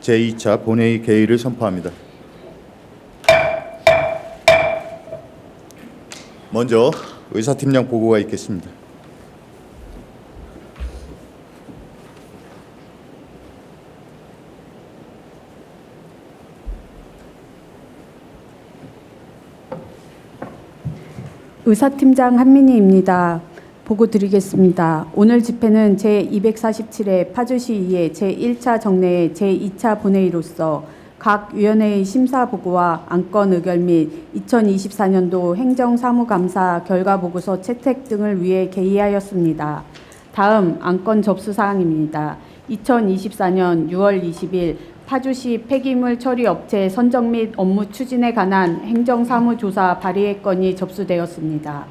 제2차 본회의 개의를 선포합니다. 먼저 의사팀장 보고가 있겠습니다. 의사팀장 한민희입니다. 보고 드리겠습니다. 오늘 집회는 제247회 파주시 2회 제1차 정례의 제2차 본회의로서 각 위원회의 심사 보고와 안건 의결 및 2024년도 행정사무감사 결과보고서 채택 등을 위해 개의하였습니다. 다음 안건 접수 사항입니다. 2024년 6월 20일 파주시 폐기물 처리 업체 선정 및 업무 추진에 관한 행정사무조사 발의의 건이 접수되었습니다.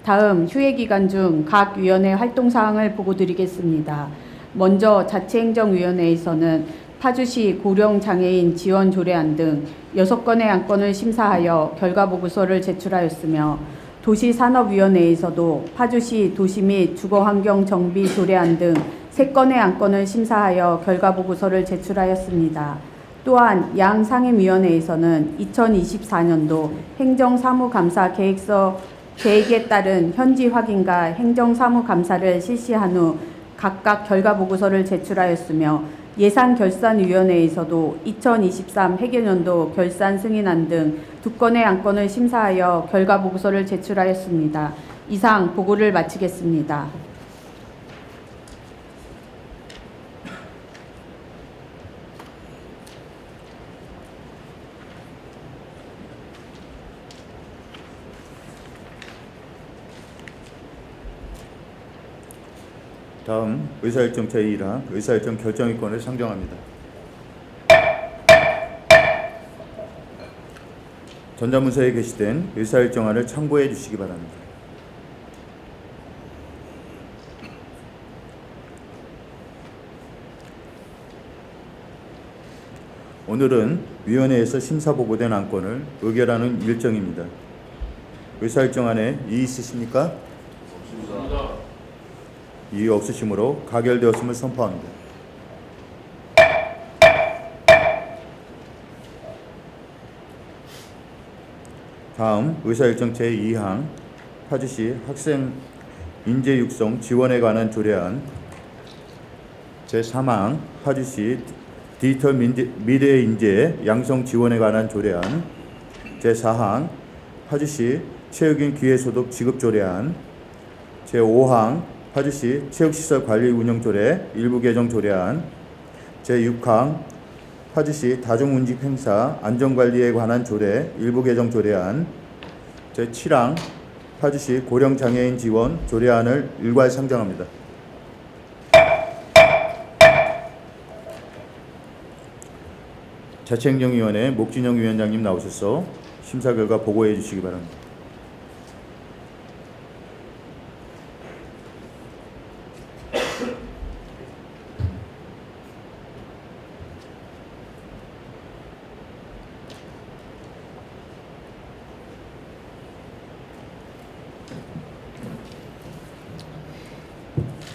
다음 휴회 기간 중 각 위원회 활동 사항을 보고 드리겠습니다. 먼저 자치행정위원회에서는 파주시 고령장애인 지원 조례안 등 6건의 안건을 심사하여 결과보고서를 제출하였으며, 도시산업위원회에서도 파주시 도시 및 주거환경 정비 조례안 등 3건의 안건을 심사하여 결과보고서를 제출하였습니다. 또한 양 상임위원회에서는 2024년도 행정사무감사 계획에 따른 현지 확인과 행정사무감사를 실시한 후 각각 결과보고서를 제출하였으며, 예산결산위원회에서도 2023 회계연도 결산 승인안 등 2건의 안건을 심사하여 결과보고서를 제출하였습니다. 이상 보고를 마치겠습니다. 다음 의사일정 제1항 의사일정 결정의권을 상정합니다. 전자문서에 게시된 의사일정안을 참고해 주시기 바랍니다. 오늘은 위원회에서 심사보고된 안건을 의결하는 일정입니다. 의사일정안에 이의 있으십니까? 없습니다. 이의 없으시므로 가결되었음을 선포합니다. 다음 의사일정 제2항 파주시 학생 인재 육성 지원에 관한 조례안, 제3항 파주시 디지털 미래 인재 양성 지원에 관한 조례안, 제4항 파주시 체육인 기회소득 지급 조례안, 제5항 파주시 체육시설 관리 운영 조례 일부 개정 조례안, 제6항 파주시 다중운집 행사 안전관리에 관한 조례 일부 개정 조례안, 제7항 파주시 고령장애인 지원 조례안을 일괄 상정합니다. 자치행정위원회 목진영 위원장님 나오셔서 심사 결과 보고해 주시기 바랍니다.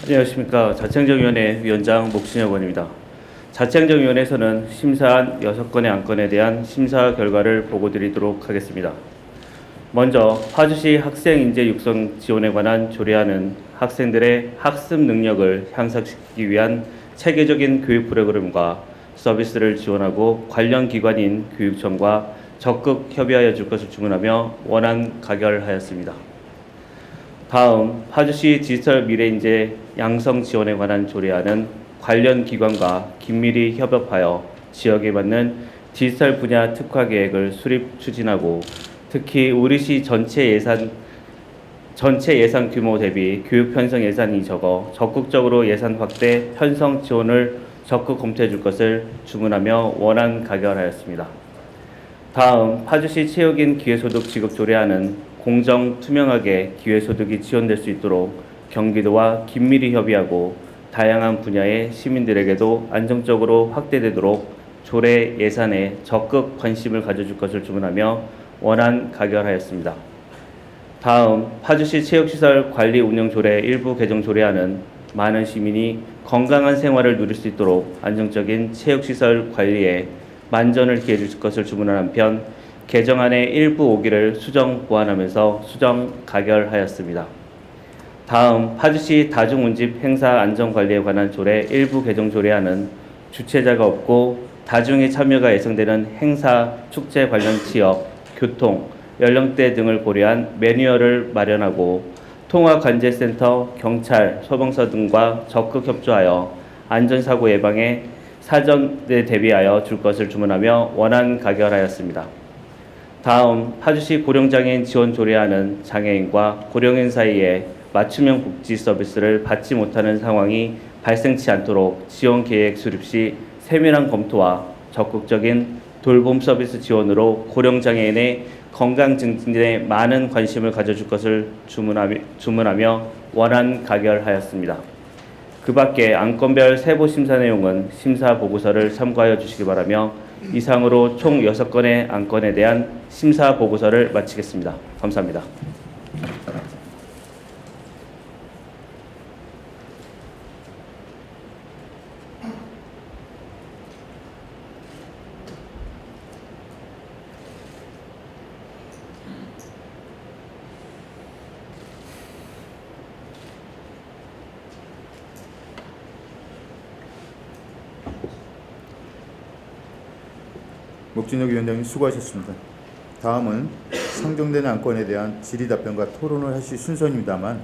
안녕하십니까. 자치행정위원회 위원장 목진혁 의원입니다. 자치행정위원회에서는 심사한 6건의 안건에 대한 심사 결과를 보고드리도록 하겠습니다. 먼저 파주시 학생 인재 육성 지원에 관한 조례안은 학생들의 학습 능력을 향상시키기 위한 체계적인 교육 프로그램과 서비스를 지원하고 관련 기관인 교육청과 적극 협의하여 줄 것을 주문하며 원안 가결하였습니다. 다음 파주시 디지털 미래인재 양성 지원에 관한 조례안은 관련 기관과 긴밀히 협업하여 지역에 맞는 디지털 분야 특화 계획을 수립 추진하고, 특히 우리시 전체 예산 규모 대비 교육 편성 예산이 적어 적극적으로 예산 확대 편성 지원을 적극 검토해 줄 것을 주문하며 원안 가결하였습니다. 다음 파주시 체육인 기회소득 지급 조례안은 공정, 투명하게 기회소득이 지원될 수 있도록 경기도와 긴밀히 협의하고 다양한 분야의 시민들에게도 안정적으로 확대되도록 조례 예산에 적극 관심을 가져줄 것을 주문하며 원안 가결하였습니다. 다음 파주시 체육시설 관리 운영 조례 일부 개정 조례안은 많은 시민이 건강한 생활을 누릴 수 있도록 안정적인 체육시설 관리에 만전을 기해줄 것을 주문한 한편 개정안의 일부 오기를 수정 보완하면서 수정 가결하였습니다. 다음 파주시 다중운집 행사 안전관리에 관한 조례 일부 개정 조례안은 주최자가 없고 다중의 참여가 예상되는 행사, 축제 관련 지역, 교통, 연령대 등을 고려한 매뉴얼을 마련하고 통화관제센터, 경찰, 소방서 등과 적극 협조하여 안전사고 예방에 사전에 대비하여 줄 것을 주문하며 원안 가결하였습니다. 다음 파주시 고령장애인 지원 조례안은 장애인과 고령인 사이에 맞춤형 복지 서비스를 받지 못하는 상황이 발생치 않도록 지원 계획 수립 시 세밀한 검토와 적극적인 돌봄 서비스 지원으로 고령장애인의 건강 증진에 많은 관심을 가져줄 것을 주문하며 원안 가결하였습니다. 그 밖에 안건별 세부 심사 내용은 심사 보고서를 참고하여 주시기 바라며 이상으로 총 6건의 안건에 대한 심사 보고서를 마치겠습니다. 감사합니다. 목진혁 위원장님 수고하셨습니다. 다음은 상정된 안건에 대한 질의 답변과 토론을 하실 순서입니다만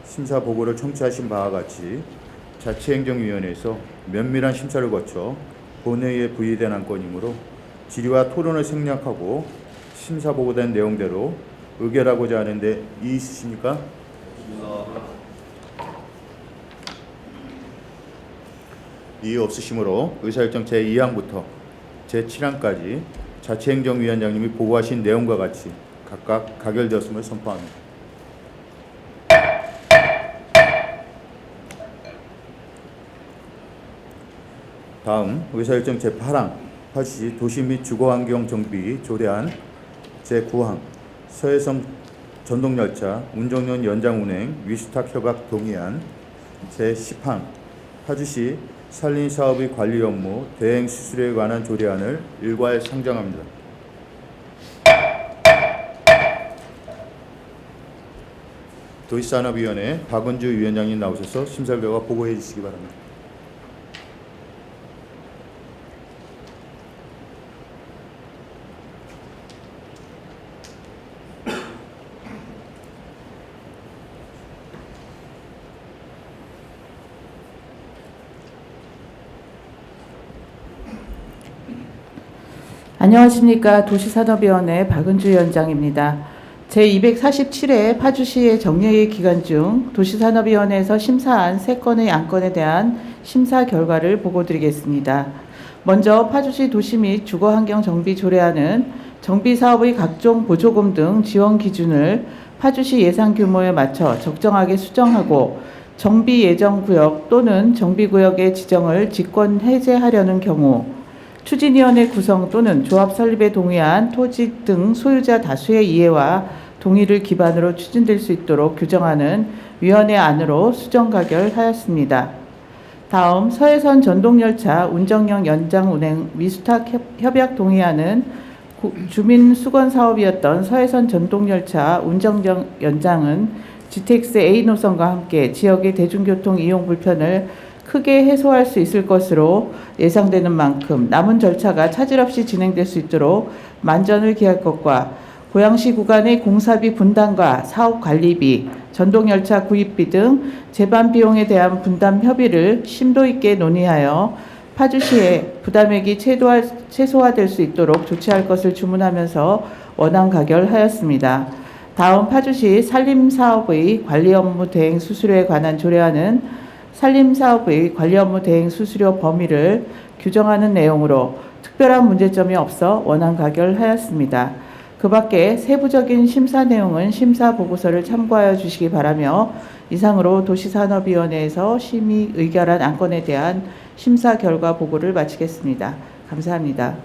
심사 보고를 청취하신 바와 같이 자치행정위원회에서 면밀한 심사를 거쳐 본회의에 부의된 안건이므로 질의와 토론을 생략하고 심사 보고된 내용대로 의결하고자 하는데 이의 있으십니까? 이의 없으시므로 의사일정 제2항부터 제7항까지 자치행정위원장님이 보고하신 내용과 같이 각각 가결되었음을 선포합니다. 다음 의사일정 제8항 파주시 도시 및 주거환경 정비 조례안 제9항 서해선 전동열차 운정년 연장 운행 위수탁 협약 동의안 제10항 파주시 산림사업의 관리 업무 대행 수수료에 관한 조례안을 일괄 상정합니다. 도시산업위원회 박은주 위원장님 나오셔서 심사 결과 보고해 주시기 바랍니다. 안녕하십니까. 도시산업위원회 박은주 위원장입니다. 제247회 파주시의 정례회 기간 중 도시산업위원회에서 심사한 3건의 안건에 대한 심사 결과를 보고드리겠습니다. 먼저 파주시 도시 및 주거환경 정비 조례안은 정비사업의 각종 보조금 등 지원 기준을 파주시 예산 규모에 맞춰 적정하게 수정하고 정비 예정 구역 또는 정비구역의 지정을 직권 해제하려는 경우 추진위원회 구성 또는 조합 설립에 동의한 토지 등 소유자 다수의 이해와 동의를 기반으로 추진될 수 있도록 규정하는 위원회 안으로 수정 가결하였습니다. 다음 서해선 전동열차 운정령 연장 운행 위수탁 협약 동의안은 주민 수건 사업이었던 서해선 전동열차 운정령 연장은 GTX A 노선과 함께 지역의 대중교통 이용 불편을 크게 해소할 수 있을 것으로 예상되는 만큼 남은 절차가 차질 없이 진행될 수 있도록 만전을 기할 것과 고양시 구간의 공사비 분담과 사업 관리비, 전동열차 구입비 등 제반 비용에 대한 분담 협의를 심도 있게 논의하여 파주시에 부담액이 최소화될 수 있도록 조치할 것을 주문하면서 원안 가결하였습니다. 다음 파주시 산림사업의 관리 업무 대행 수수료에 관한 조례안은 산림사업의 관리 업무 대행 수수료 범위를 규정하는 내용으로 특별한 문제점이 없어 원안 가결하였습니다. 그 밖에 세부적인 심사 내용은 심사 보고서를 참고하여 주시기 바라며 이상으로 도시산업위원회에서 심의 의결한 안건에 대한 심사 결과 보고를 마치겠습니다. 감사합니다.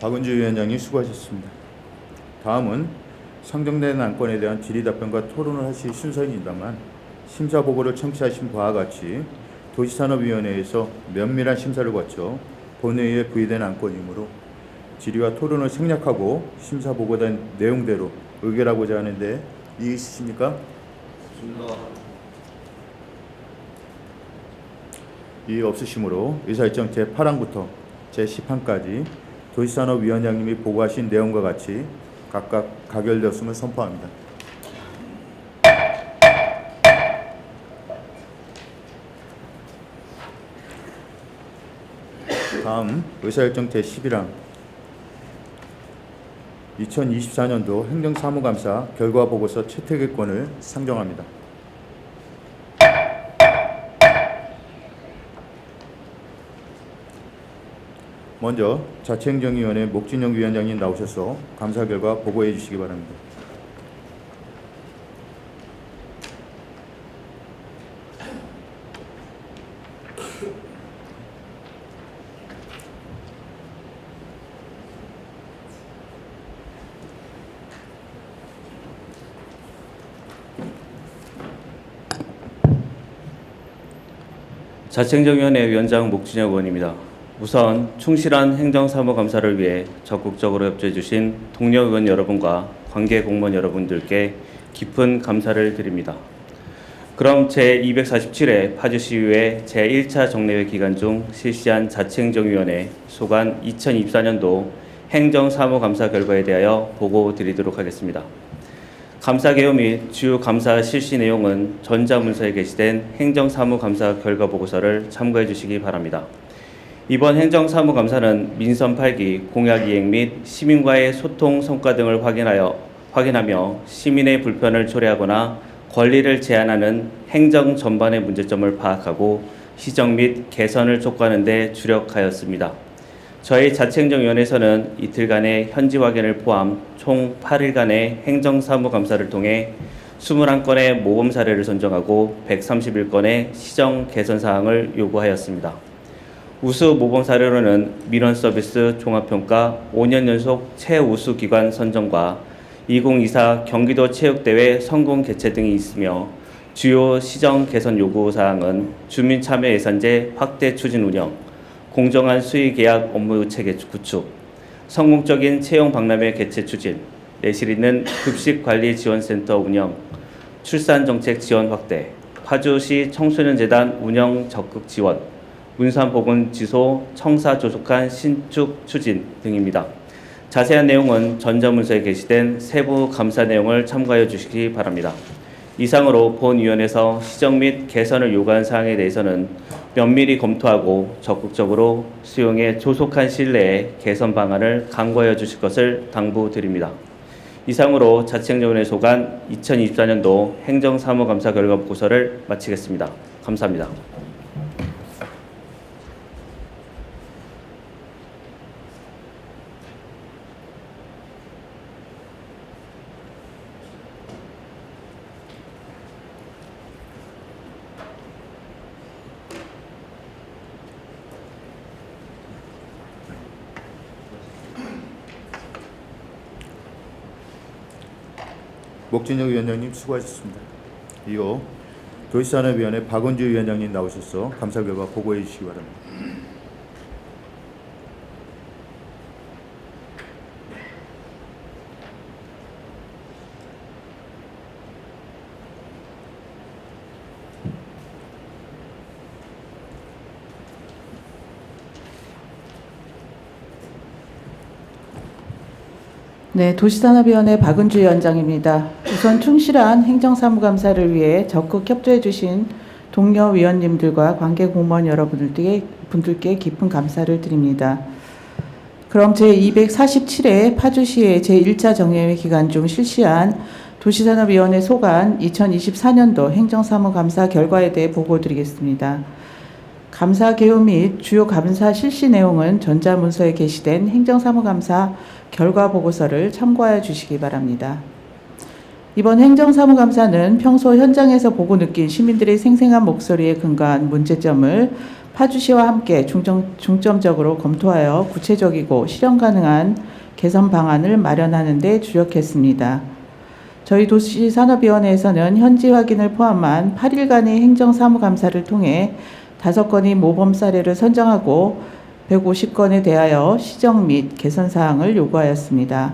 박은주 위원장님 수고하셨습니다. 다음은 상정된 안건에 대한 질의답변과 토론을 하실 순서입니다만 심사 보고를 청취하신 바와 같이 도시산업위원회에서 면밀한 심사를 거쳐 본회의에 부의된 안건이므로 질의와 토론을 생략하고 심사 보고된 내용대로 의결하고자 하는데 이의 있으십니까? 없습니다. 이의 없으시므로 의사일정 제8항부터 제10항까지 도시산업위원장님이 보고하신 내용과 같이 각각 가결되었음을 선포합니다. 다음 의사일정 제11항 2024년도 행정사무감사 결과보고서 채택의권을 상정합니다. 먼저 자치행정위원회 목진영 위원장님 나오셔서 감사 결과 보고해 주시기 바랍니다. 자치행정위원회 위원장 목진혁 의원입니다. 우선 충실한 행정사무감사를 위해 적극적으로 협조해 주신 동료 의원 여러분과 관계 공무원 여러분들께 깊은 감사를 드립니다. 그럼 제247회 파주시의회 제1차 정례회 기간 중 실시한 자치행정위원회 소관 2024년도 행정사무감사 결과에 대하여 보고 드리도록 하겠습니다. 감사 개요 및 주요 감사 실시 내용은 전자문서에 게시된 행정사무감사 결과 보고서를 참고해 주시기 바랍니다. 이번 행정사무감사는 민선 8기 공약 이행 및 시민과의 소통 성과 등을 확인하며 시민의 불편을 초래하거나 권리를 제한하는 행정 전반의 문제점을 파악하고 시정 및 개선을 촉구하는 데 주력하였습니다. 저희 자치행정위원회에서는 이틀간의 현지 확인을 포함 총 8일간의 행정사무감사를 통해 21건의 모범 사례를 선정하고 131건의 시정 개선 사항을 요구하였습니다. 우수 모범 사례로는 민원서비스 종합평가 5년 연속 최우수 기관 선정과 2024 경기도 체육대회 성공 개최 등이 있으며 주요 시정 개선 요구 사항은 주민참여 예산제 확대 추진 운영, 공정한 수의계약 업무 체계 구축, 성공적인 채용 박람회 개최 추진, 내실 있는 급식관리지원센터 운영, 출산정책 지원 확대, 파주시 청소년재단 운영 적극 지원, 문산보건지소 청사 조속한 신축 추진 등입니다. 자세한 내용은 전자문서에 게시된 세부 감사 내용을 참고하여 주시기 바랍니다. 이상으로 본위원회에서 시정 및 개선을 요구한 사항에 대해서는 면밀히 검토하고 적극적으로 수용해 조속한 시일 내에 개선 방안을 강구하여 주실 것을 당부드립니다. 이상으로 자치행정위원회 소관 2024년도 행정사무감사 결과 보고서를 마치겠습니다. 감사합니다. 목진혁 위원장님 수고하셨습니다. 이어 도시산업위원회 박은주 위원장님 나오셔서 감사 결과 보고해 주시기 바랍니다. 네, 도시산업위원회 박은주 위원장입니다. 우선 충실한 행정사무감사를 위해 적극 협조해 주신 동료 위원님들과 관계 공무원 여러분들께 깊은 감사를 드립니다. 그럼 제247회 파주시의 제1차 정례회 기간 중 실시한 도시산업위원회 소관 2024년도 행정사무감사 결과에 대해 보고드리겠습니다. 감사 개요 및 주요 감사 실시 내용은 전자문서에 게시된 행정사무감사 결과 보고서를 참고하여 주시기 바랍니다. 이번 행정사무감사는 평소 현장에서 보고 느낀 시민들의 생생한 목소리에 근거한 문제점을 파주시와 함께 중점적으로 검토하여 구체적이고 실현 가능한 개선 방안을 마련하는 데 주력했습니다. 저희 도시산업위원회에서는 현지 확인을 포함한 8일간의 행정사무감사를 통해 5건의 모범 사례를 선정하고 150건에 대하여 시정 및 개선 사항을 요구하였습니다.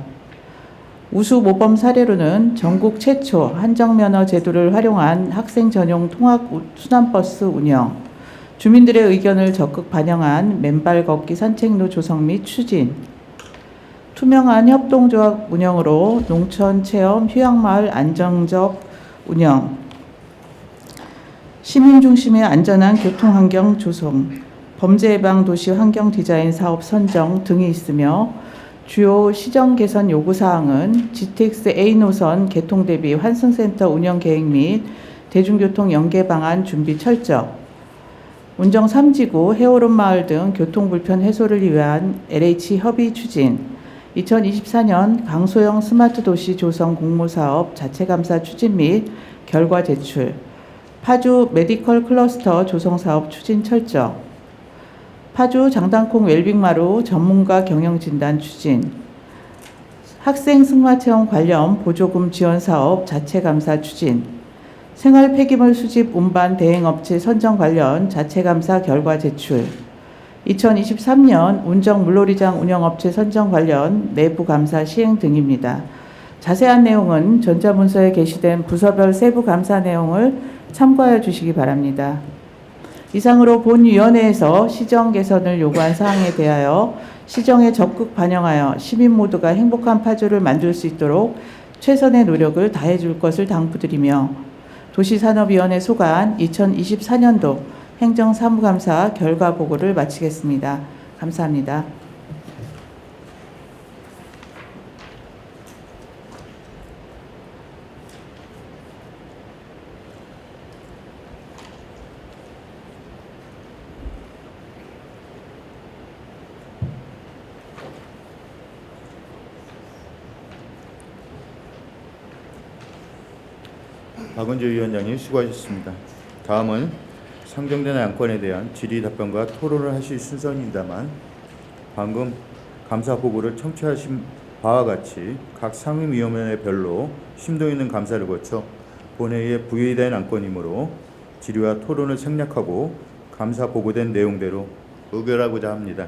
우수 모범 사례로는 전국 최초 한정면허 제도를 활용한 학생 전용 통학 순환버스 운영, 주민들의 의견을 적극 반영한 맨발 걷기 산책로 조성 및 추진, 투명한 협동조합 운영으로 농촌 체험 휴양마을 안정적 운영, 시민 중심의 안전한 교통환경 조성, 범죄 예방 도시 환경 디자인 사업 선정 등이 있으며 주요 시정 개선 요구 사항은 GTX A 노선 개통 대비 환승센터 운영 계획 및 대중교통 연계 방안 준비 철저, 운정 3지구 해오름 마을 등 교통 불편 해소를 위한 LH 협의 추진, 2024년 강소형 스마트 도시 조성 공모사업 자체 감사 추진 및 결과 제출, 파주 메디컬 클러스터 조성 사업 추진 철저, 파주 장단콩 웰빙마루 전문가 경영 진단 추진, 학생 승마체험 관련 보조금 지원 사업 자체 감사 추진, 생활 폐기물 수집 운반 대행업체 선정 관련 자체 감사 결과 제출, 2023년 운정 물놀이장 운영업체 선정 관련 내부 감사 시행 등입니다. 자세한 내용은 전자문서에 게시된 부서별 세부 감사 내용을 참고하여 주시기 바랍니다. 이상으로 본위원회에서 시정 개선을 요구한 사항에 대하여 시정에 적극 반영하여 시민 모두가 행복한 파주를 만들 수 있도록 최선의 노력을 다해 줄 것을 당부드리며 도시산업위원회 소관 2024년도 행정사무감사 결과 보고를 마치겠습니다. 감사합니다. 박은주 위원장님 수고하셨습니다. 다음은 상정된 안건에 대한 질의 답변과 토론을 하실 순서입니다만 방금 감사 보고를 청취하신 바와 같이 각 상임위원회별로 심도 있는 감사를 거쳐 본회의에 부의된 안건이므로 질의와 토론을 생략하고 감사 보고된 내용대로 의결하고자 합니다.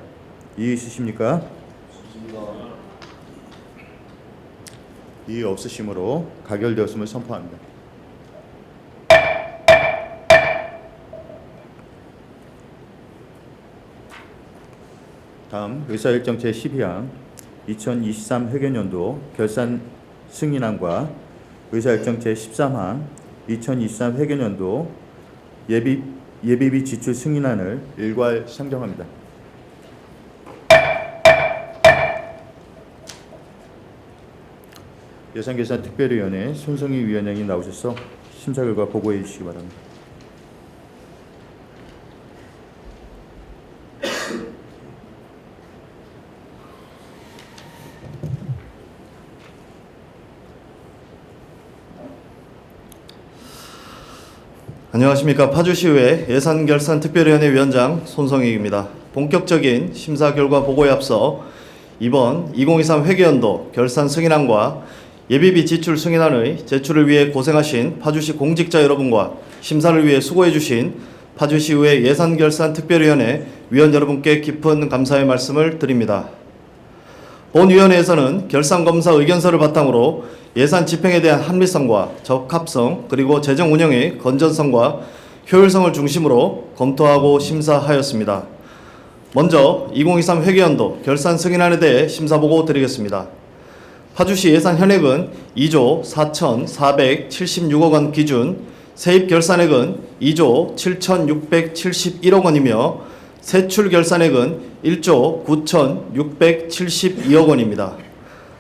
이의 있으십니까? 이의 없으시므로 가결되었음을 선포합니다. 다음 의사일정 제12항 2023 회계연도 결산 승인안과 의사일정 제13항 2023 회계연도 예비비 지출 승인안을 일괄 상정합니다. 예산결산특별위원회 손성희 위원장이 나오셔서 심사 결과 보고해 주시기 바랍니다. 안녕하십니까. 파주시의회 예산결산특별위원회 위원장 손성익입니다. 본격적인 심사 결과 보고에 앞서 이번 2023 회계연도 결산 승인안과 예비비 지출 승인안의 제출을 위해 고생하신 파주시 공직자 여러분과 심사를 위해 수고해 주신 파주시의회 예산결산특별위원회 위원 여러분께 깊은 감사의 말씀을 드립니다. 본위원회에서는 결산검사 의견서를 바탕으로 예산 집행에 대한 합리성과 적합성 그리고 재정 운영의 건전성과 효율성을 중심으로 검토하고 심사하였습니다. 먼저 2023 회계연도 결산 승인안에 대해 심사보고 드리겠습니다. 파주시 예산 현액은 2조 4,476억 원 기준, 세입 결산액은 2조 7,671억 원이며 세출 결산액은 1조 9,672억 원입니다.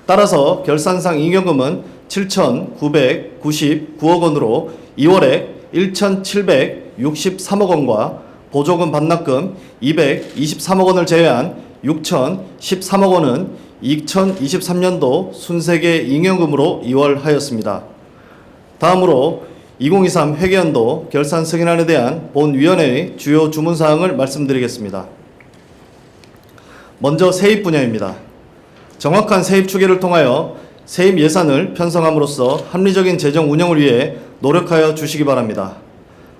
따라서 결산상 잉여금은 7,999억 원으로 2월에 1,763억 원과 보조금 반납금 223억 원을 제외한 6,013억 원은 2023년도 순세계 잉여금으로 이월하였습니다. 다음으로 2023 회계연도 결산 승인안에 대한 본위원회의 주요 주문사항을 말씀드리겠습니다. 먼저 세입 분야입니다. 정확한 세입 추계를 통하여 세입 예산을 편성함으로써 합리적인 재정 운영을 위해 노력하여 주시기 바랍니다.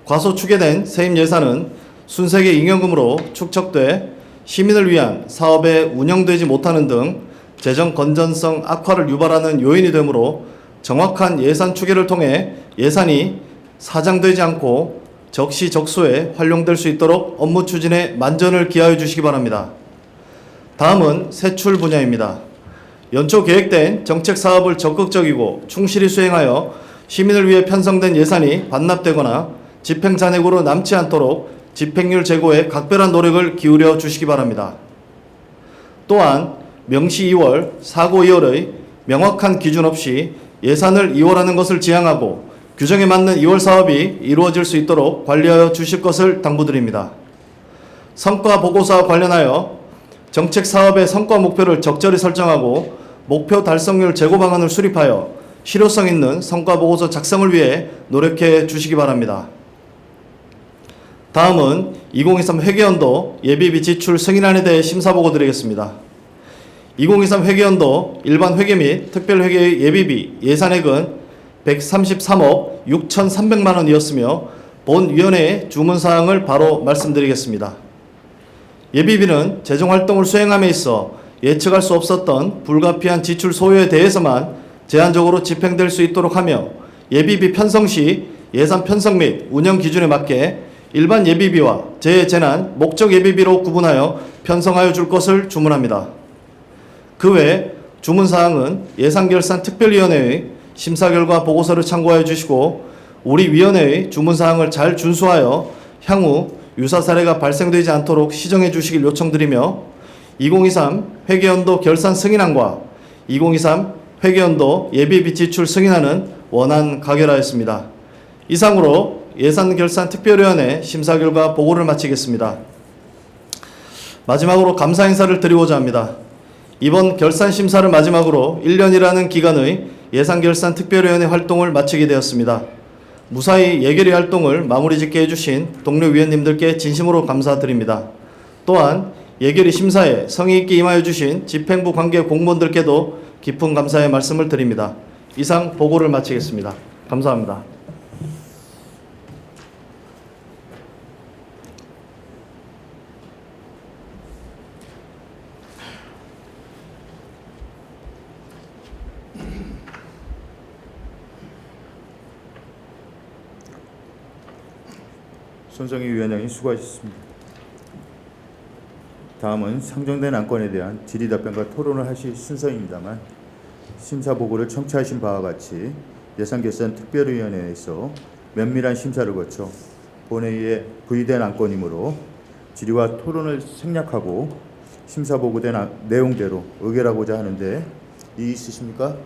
과소 추계된 세입 예산은 순세계 잉여금으로 축적돼 시민을 위한 사업에 운영되지 못하는 등 재정 건전성 악화를 유발하는 요인이 되므로 정확한 예산 추계를 통해 예산이 사장되지 않고 적시적소에 활용될 수 있도록 업무 추진에 만전을 기하여 주시기 바랍니다. 다음은 세출 분야입니다. 연초 계획된 정책 사업을 적극적이고 충실히 수행하여 시민을 위해 편성된 예산이 반납되거나 집행 잔액으로 남지 않도록 집행률 제고에 각별한 노력을 기울여 주시기 바랍니다. 또한 명시 2월, 사고 2월의 명확한 기준 없이 예산을 2월하는 것을 지향하고 규정에 맞는 2월 사업이 이루어질 수 있도록 관리하여 주실 것을 당부드립니다. 성과 보고서와 관련하여 정책 사업의 성과 목표를 적절히 설정하고 목표 달성률 제고 방안을 수립하여 실효성 있는 성과 보고서 작성을 위해 노력해 주시기 바랍니다. 다음은 2023 회계연도 예비비 지출 승인안에 대해 심사보고 드리겠습니다. 2023 회계연도 일반 회계 및 특별회계의 예비비 예산액은 133억 6,300만 원이었으며 본위원회의 주문사항을 바로 말씀드리겠습니다. 예비비는 재정활동을 수행함에 있어 예측할 수 없었던 불가피한 지출 소요에 대해서만 제한적으로 집행될 수 있도록 하며 예비비 편성 시 예산 편성 및 운영 기준에 맞게 일반 예비비와 재재난 목적 예비비로 구분하여 편성하여 줄 것을 주문합니다. 그 외 주문사항은 예산결산특별위원회의 심사 결과 보고서를 참고하여 주시고 우리 위원회의 주문사항을 잘 준수하여 향후 유사 사례가 발생되지 않도록 시정해 주시길 요청드리며 2023 회계연도 결산 승인안과 2023 회계연도 예비비 지출 승인안은 원안 가결하였습니다. 이상으로 예산결산특별위원회 심사 결과 보고를 마치겠습니다. 마지막으로 감사 인사를 드리고자 합니다. 이번 결산 심사를 마지막으로 1년이라는 기간의 예산결산특별위원회 활동을 마치게 되었습니다. 무사히 예결위 활동을 마무리 짓게 해주신 동료 위원님들께 진심으로 감사드립니다. 또한 예결위 심사에 성의 있게 임하여 주신 집행부 관계 공무원들께도 깊은 감사의 말씀을 드립니다. 이상 보고를 마치겠습니다. 감사합니다. 손성희 위원장님 수고하셨습니다. 다음은 상정된 안건에 대한 질의답변과 토론을 하실 순서입니다만 심사 보고를 청취하신 바와 같이 예산결산특별위원회에서 면밀한 심사를 거쳐 본회의에 부의된 안건이므로 질의와 토론을 생략하고 심사 보고된 내용대로 의결하고자 하는데 이의 있으십니까?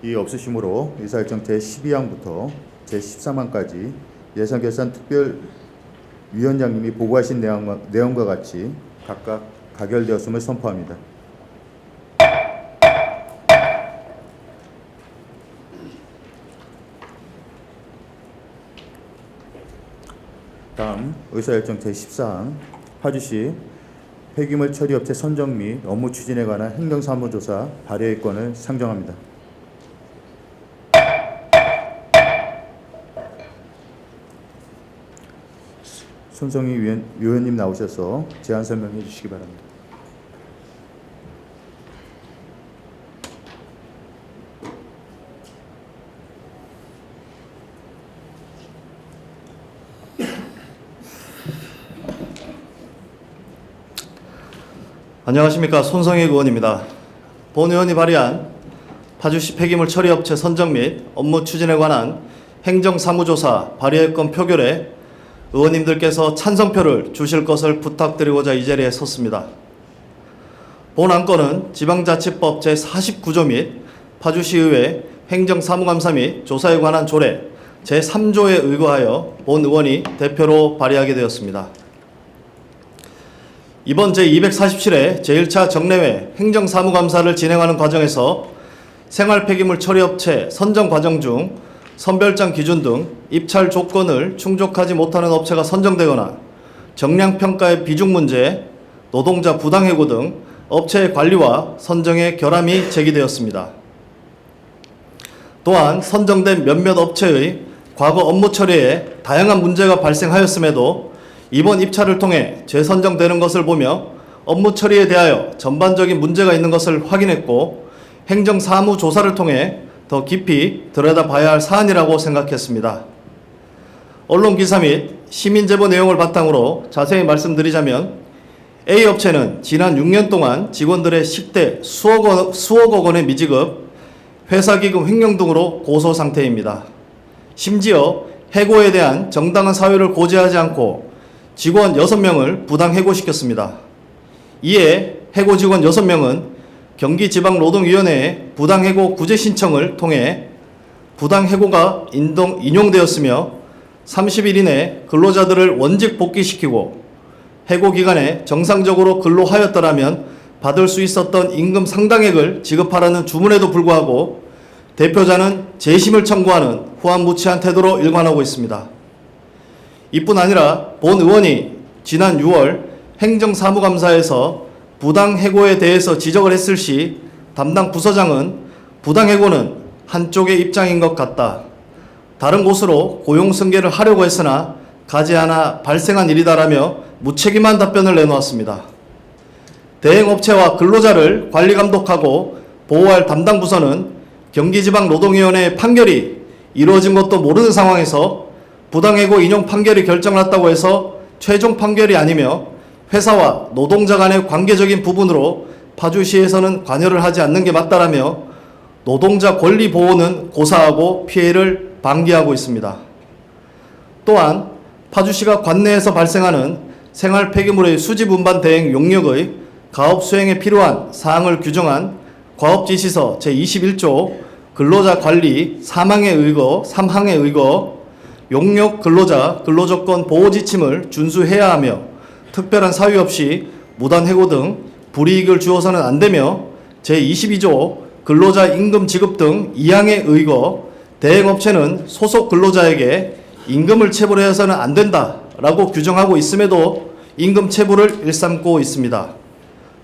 이의 없으시므로 의사일정 제12항부터 제13항까지 예산결산특별위원장님이 보고하신 내용과 같이 각각 가결되었음을 선포합니다. 다음 의사일정 제14항 파주시 폐기물 처리업체 선정 및 업무 추진에 관한 행정사무조사 발의의 건을 상정합니다. 손성희 위원님 나오셔서 제안 설명해 주시기 바랍니다. 안녕하십니까. 손성희 의원입니다. 본 의원이 발의한 파주시 폐기물 처리업체 선정 및 업무 추진에 관한 행정사무조사 발의의 건 표결에 의원님들께서 찬성표를 주실 것을 부탁드리고자 이 자리에 섰습니다. 본 안건은 지방자치법 제49조 및 파주시의회 행정사무감사 및 조사에 관한 조례 제3조에 의거하여 본 의원이 대표로 발의하게 되었습니다. 이번 제247회 제1차 정례회 행정사무감사를 진행하는 과정에서 생활 폐기물 처리업체 선정 과정 중 선별장 기준 등 입찰 조건을 충족하지 못하는 업체가 선정되거나 정량평가의 비중 문제, 노동자 부당해고 등 업체의 관리와 선정에 결함이 제기되었습니다. 또한 선정된 몇몇 업체의 과거 업무 처리에 다양한 문제가 발생하였음에도 이번 입찰을 통해 재선정되는 것을 보며 업무 처리에 대하여 전반적인 문제가 있는 것을 확인했고 행정사무 조사를 통해 더 깊이 들여다봐야 할 사안이라고 생각했습니다. 언론기사 및 시민제보 내용을 바탕으로 자세히 말씀드리자면 A 업체는 지난 6년 동안 직원들의 식대 수억억 원의 미지급, 회사기금 횡령 등으로 고소 상태입니다. 심지어 해고에 대한 정당한 사유를 고지하지 않고 직원 6명을 부당 해고시켰습니다. 이에 해고 직원 6명은 경기지방노동위원회에 부당해고 구제 신청을 통해 부당해고가 인용되었으며 30일 이내 근로자들을 원직 복귀시키고 해고 기간에 정상적으로 근로하였더라면 받을 수 있었던 임금 상당액을 지급하라는 주문에도 불구하고 대표자는 재심을 청구하는 후안무치한 태도로 일관하고 있습니다. 이뿐 아니라 본 의원이 지난 6월 행정사무감사에서 부당해고에 대해서 지적을 했을 시 담당 부서장은 부당해고는 한쪽의 입장인 것 같다. 다른 곳으로 고용승계를 하려고 했으나 가지 않아 발생한 일이다라며 무책임한 답변을 내놓았습니다. 대행업체와 근로자를 관리감독하고 보호할 담당 부서는 경기지방노동위원회의 판결이 이루어진 것도 모르는 상황에서 부당해고 인용 판결이 결정났다고 해서 최종 판결이 아니며 회사와 노동자 간의 관계적인 부분으로 파주시에서는 관여를 하지 않는 게 맞다라며 노동자 권리 보호는 고사하고 피해를 방기하고 있습니다. 또한 파주시가 관내에서 발생하는 생활 폐기물의 수집 운반 대행 용역의 가업 수행에 필요한 사항을 규정한 과업지시서 제21조 근로자 관리 3항에 의거 용역 근로자 근로조건 보호 지침을 준수해야 하며 특별한 사유 없이 무단 해고 등 불이익을 주어서는 안 되며 제22조 근로자 임금 지급 등 2항에 의거 대행업체는 소속 근로자에게 임금을 체불해서는 안 된다라고 규정하고 있음에도 임금 체불을 일삼고 있습니다.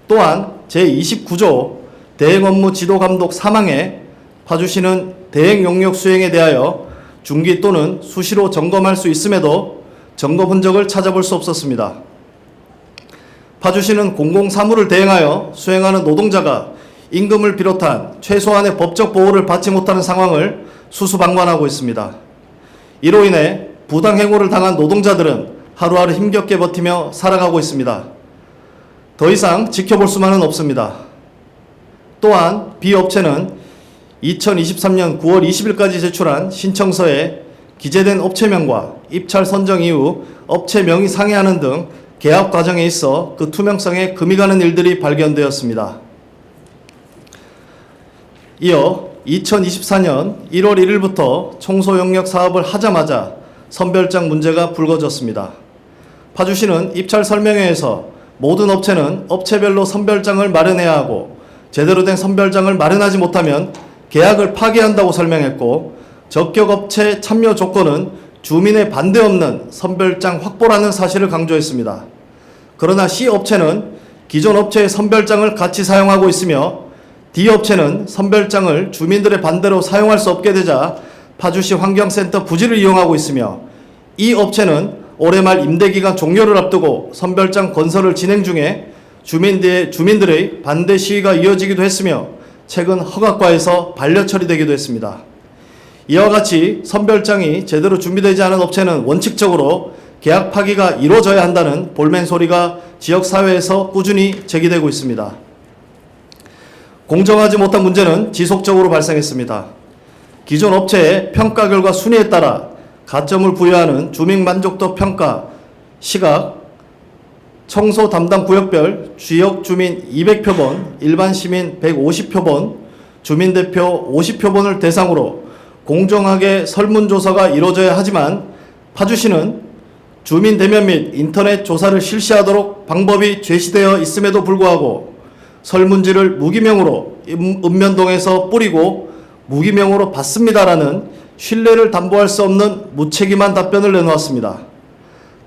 또한 제29조 대행업무 지도감독 3항에 파주시는 대행 용역 수행에 대하여 중기 또는 수시로 점검할 수 있음에도 점검 흔적을 찾아볼 수 없었습니다. 파주시는 공공사무를 대행하여 수행하는 노동자가 임금을 비롯한 최소한의 법적 보호를 받지 못하는 상황을 수수방관하고 있습니다. 이로 인해 부당해고를 당한 노동자들은 하루하루 힘겹게 버티며 살아가고 있습니다. 더 이상 지켜볼 수만은 없습니다. 또한 B 업체는 2023년 9월 20일까지 제출한 신청서에 기재된 업체명과 입찰 선정 이후 업체명이 상회하는 등 계약 과정에 있어 그 투명성에 금이 가는 일들이 발견되었습니다. 이어 2024년 1월 1일부터 청소용역 사업을 하자마자 선별장 문제가 불거졌습니다. 파주시는 입찰 설명회에서 모든 업체는 업체별로 선별장을 마련해야 하고 제대로 된 선별장을 마련하지 못하면 계약을 파기한다고 설명했고 적격업체 참여 조건은 주민의 반대 없는 선별장 확보라는 사실을 강조했습니다. 그러나 C 업체는 기존 업체의 선별장을 같이 사용하고 있으며 D 업체는 선별장을 주민들의 반대로 사용할 수 없게 되자 파주시 환경센터 부지를 이용하고 있으며 E 업체는 올해 말 임대기간 종료를 앞두고 선별장 건설을 진행 중에 주민들의 반대 시위가 이어지기도 했으며 최근 허가과에서 반려 처리되기도 했습니다. 이와 같이 선별장이 제대로 준비되지 않은 업체는 원칙적으로 계약 파기가 이루어져야 한다는 볼멘 소리가 지역사회에서 꾸준히 제기되고 있습니다. 공정하지 못한 문제는 지속적으로 발생했습니다. 기존 업체의 평가 결과 순위에 따라 가점을 부여하는 주민 만족도 평가 시각 청소 담당 구역별 지역 주민 200표본, 일반 시민 150표본, 주민대표 50표본을 대상으로 공정하게 설문조사가 이루어져야 하지만 파주시는 주민 대면 및 인터넷 조사를 실시하도록 방법이 제시되어 있음에도 불구하고 설문지를 무기명으로 읍면동에서 뿌리고 무기명으로 받습니다라는 신뢰를 담보할 수 없는 무책임한 답변을 내놓았습니다.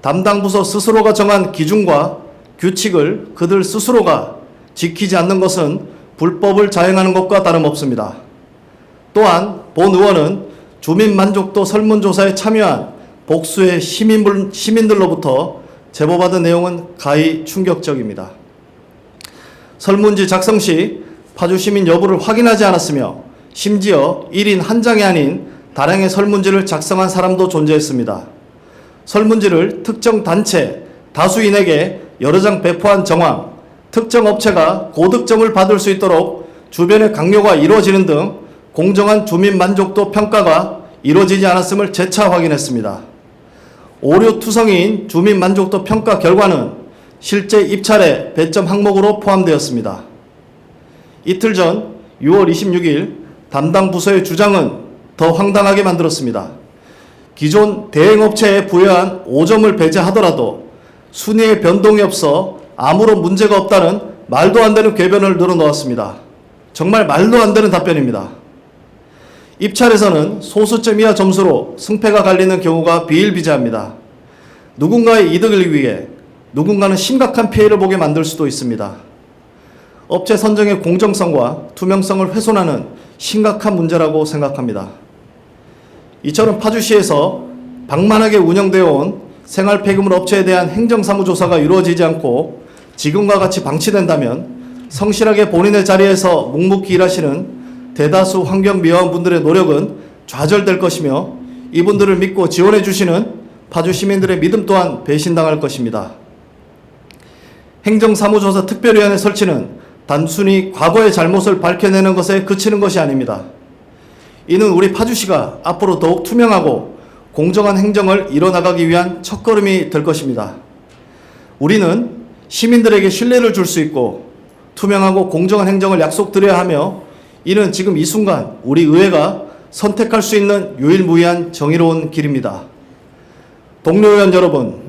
담당 부서 스스로가 정한 기준과 규칙을 그들 스스로가 지키지 않는 것은 불법을 자행하는 것과 다름없습니다. 또한 본 의원은 주민 만족도 설문조사에 참여한 복수의 시민들로부터 제보받은 내용은 가히 충격적입니다. 설문지 작성 시 파주 시민 여부를 확인하지 않았으며 심지어 1인 한 장이 아닌 다량의 설문지를 작성한 사람도 존재했습니다. 설문지를 특정 단체 다수인에게 여러 장 배포한 정황, 특정 업체가 고득점을 받을 수 있도록 주변의 강요가 이루어지는 등 공정한 주민 만족도 평가가 이루어지지 않았음을 재차 확인했습니다. 오류 투성이인 주민 만족도 평가 결과는 실제 입찰의 배점 항목으로 포함되었습니다. 이틀 전 6월 26일 담당 부서의 주장은 더 황당하게 만들었습니다. 기존 대행업체에 부여한 5점을 배제하더라도 순위의 변동이 없어 아무런 문제가 없다는 말도 안 되는 궤변을 늘어놓았습니다. 정말 말도 안 되는 답변입니다. 입찰에서는 소수점 이하 점수로 승패가 갈리는 경우가 비일비재합니다. 누군가의 이득을 위해 누군가는 심각한 피해를 보게 만들 수도 있습니다. 업체 선정의 공정성과 투명성을 훼손하는 심각한 문제라고 생각합니다. 이처럼 파주시에서 방만하게 운영되어 온 생활폐기물 업체에 대한 행정사무조사가 이루어지지 않고 지금과 같이 방치된다면 성실하게 본인의 자리에서 묵묵히 일하시는 대다수 환경미화원분들의 노력은 좌절될 것이며 이분들을 믿고 지원해 주시는 파주 시민들의 믿음 또한 배신당할 것입니다. 행정사무조사 특별위원회 설치는 단순히 과거의 잘못을 밝혀내는 것에 그치는 것이 아닙니다. 이는 우리 파주시가 앞으로 더욱 투명하고 공정한 행정을 이뤄나가기 위한 첫걸음이 될 것입니다. 우리는 시민들에게 신뢰를 줄 수 있고 투명하고 공정한 행정을 약속드려야 하며 이는 지금 이 순간 우리 의회가 선택할 수 있는 유일무이한 정의로운 길입니다. 동료 의원 여러분,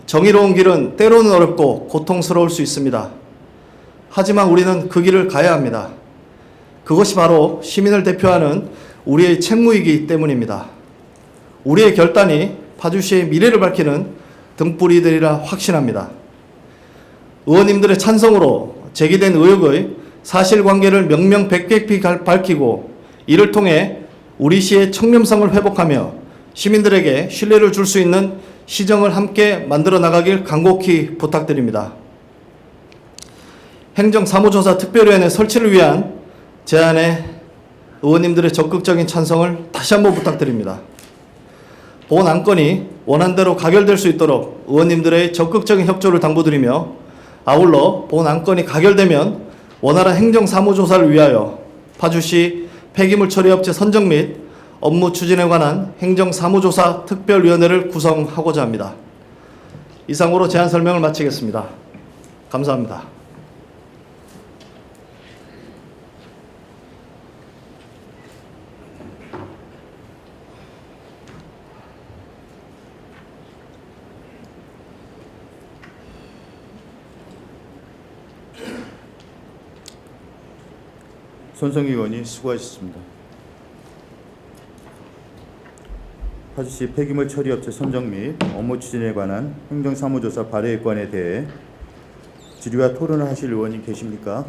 정의로운 길은 때로는 어렵고 고통스러울 수 있습니다. 하지만 우리는 그 길을 가야 합니다. 그것이 바로 시민을 대표하는 우리의 책무이기 때문입니다. 우리의 결단이 파주시의 미래를 밝히는 등불이 되리라 확신합니다. 의원님들의 찬성으로 제기된 의혹의 사실관계를 명명백백히 밝히고 이를 통해 우리 시의 청렴성을 회복하며 시민들에게 신뢰를 줄 수 있는 시정을 함께 만들어 나가길 간곡히 부탁드립니다. 행정사무조사 특별위원회 설치를 위한 제안에 의원님들의 적극적인 찬성을 다시 한번 부탁드립니다. 본 안건이 원안대로 가결될 수 있도록 의원님들의 적극적인 협조를 당부드리며 아울러 본 안건이 가결되면 원활한 행정사무조사를 위하여 파주시 폐기물 처리업체 선정 및 업무 추진에 관한 행정사무조사 특별위원회를 구성하고자 합니다. 이상으로 제안 설명을 마치겠습니다. 감사합니다. 손성희 의원이 수고하셨습니다. 파주시 폐기물 처리업체 선정 및 업무 추진에 관한 행정사무조사 발의의 건에 대해 질의와 토론을 하실 의원님 계십니까?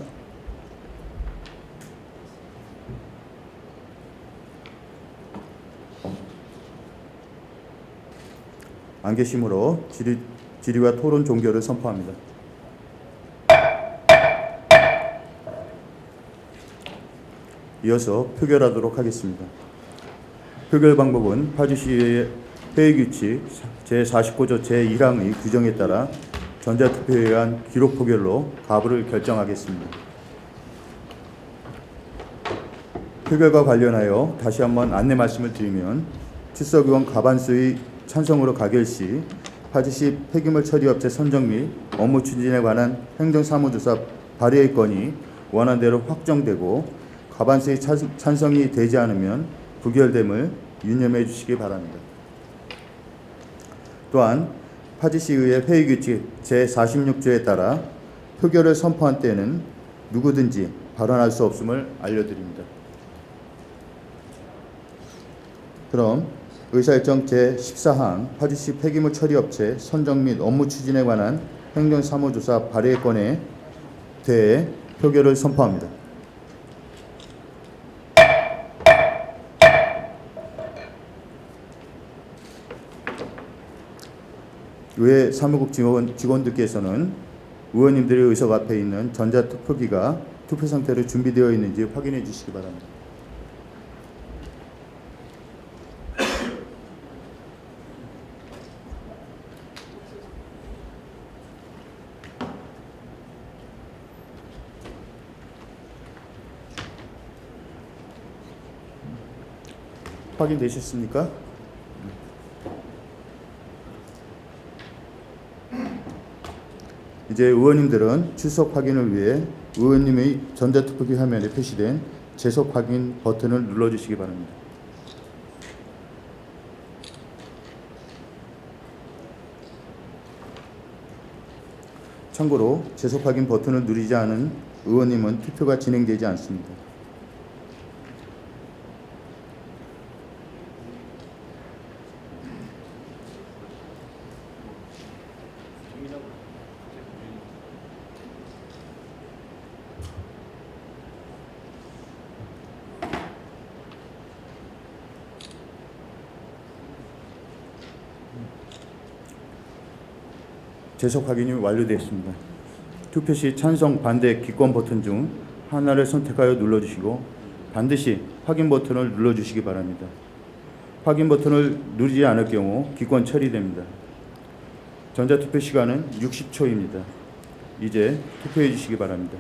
안 계시므로 질의와 토론 종결을 선포합니다. 이어서 표결하도록 하겠습니다. 표결 방법은 파주시의 회의규칙 제49조 제1항의 규정에 따라 전자투표에 의한 기록표결로 가부를 결정하겠습니다. 표결과 관련하여 다시 한번 안내 말씀을 드리면 출석의원 과반수의 찬성으로 가결 시 파주시 폐기물 처리업체 선정 및 업무 추진에 관한 행정사무조사 발의의 건이 원안대로 확정되고 과반수의 찬성이 되지 않으면 부결됨을 유념해 주시기 바랍니다. 또한 파주시의회 회의규칙 제46조에 따라 표결을 선포한 때는 누구든지 발언할 수 없음을 알려드립니다. 그럼 의사일정 제14항 파주시 폐기물 처리업체 선정 및 업무 추진에 관한 행정사무조사 발의 건에 대해 표결을 선포합니다. 의회 사무국 직원들께서는 의원님들의 의석 앞에 있는 전자투표기가 투표 상태로 준비되어 있는지 확인해 주시기 바랍니다. 확인되셨습니까? 이제 의원님들은 출석 확인을 위해 의원님의 전자투표기 화면에 표시된 재석 확인 버튼을 눌러주시기 바랍니다. 참고로 재석 확인 버튼을 누르지 않은 의원님은 투표가 진행되지 않습니다. 재석 확인이 완료되었습니다. 투표 시 찬성, 반대, 기권 버튼 중 하나를 선택하여 눌러주시고 반드시 확인 버튼을 눌러주시기 바랍니다. 확인 버튼을 누르지 않을 경우 기권 처리됩니다. 전자투표 시간은 60초입니다. 이제 투표해 주시기 바랍니다.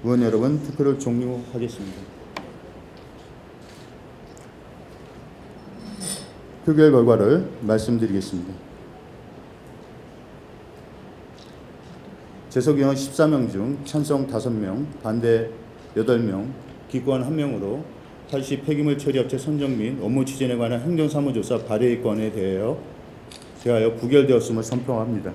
의원 여러분, 투표를 종료하겠습니다. 표결 결과를 말씀드리겠습니다. 재석 의원 14명 중 찬성 5명, 반대 8명, 기권 1명으로 파주시 폐기물 처리업체 선정 및 업무 추진에 관한 행정사무조사 발의 건에 대하여 부결되었음을 선포합니다.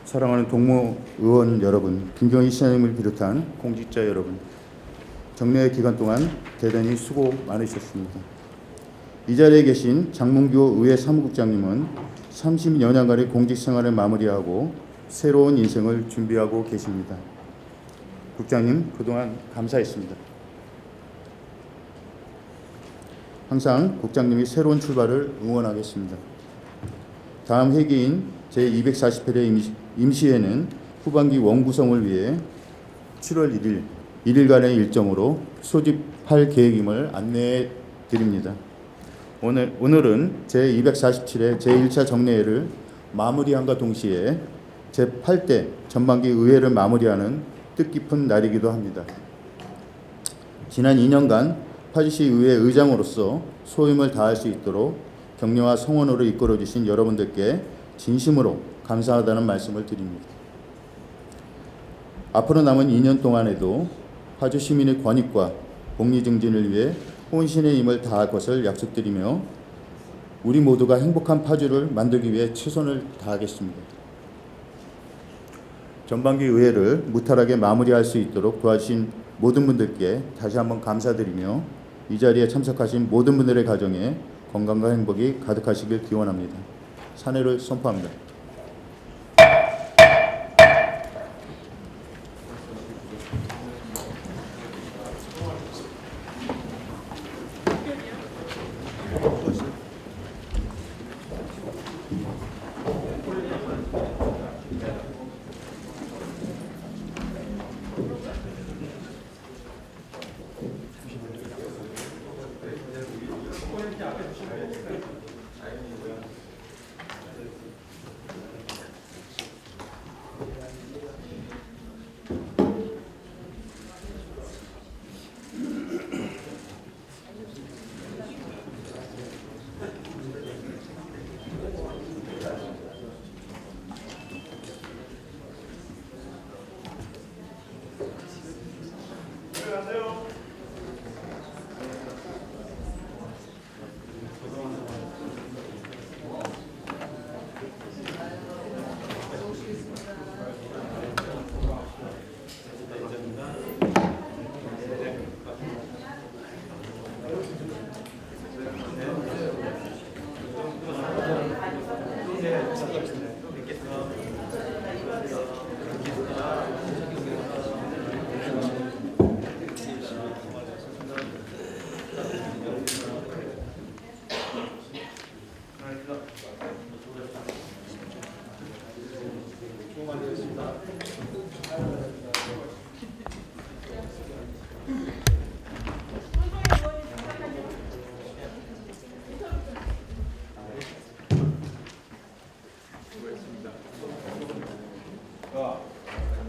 사랑하는 동무 의원 여러분, 김경희 시장님을 비롯한 공직자 여러분, 정례 기간 동안 대단히 수고 많으셨습니다. 이 자리에 계신 장문규 의회 사무국장님은 30여 년간의 공직 생활을 마무리하고 새로운 인생을 준비하고 계십니다. 국장님, 그동안 감사했습니다. 항상 국장님이 새로운 출발을 응원하겠습니다. 다음 회기인 제240회의 임시회는 후반기 원구성을 위해 7월 1일 1일간의 일정으로 소집할 계획임을 안내해 드립니다. 오늘은 제247회 제1차 정례회를 마무리함과 동시에 제8대 전반기 의회를 마무리하는 뜻깊은 날이기도 합니다. 지난 2년간 파주시 의회 의장으로서 소임을 다할 수 있도록 격려와 성원으로 이끌어 주신 여러분들께 진심으로 감사하다는 말씀을 드립니다. 앞으로 남은 2년 동안에도 파주 시민의 권익과 복리 증진을 위해 혼신의 힘을 다할 것을 약속드리며 우리 모두가 행복한 파주를 만들기 위해 최선을 다하겠습니다. 전반기 의회를 무탈하게 마무리할 수 있도록 도와주신 모든 분들께 다시 한번 감사드리며 이 자리에 참석하신 모든 분들의 가정에 건강과 행복이 가득하시길 기원합니다. 산회를 선포합니다. 하겠습니다.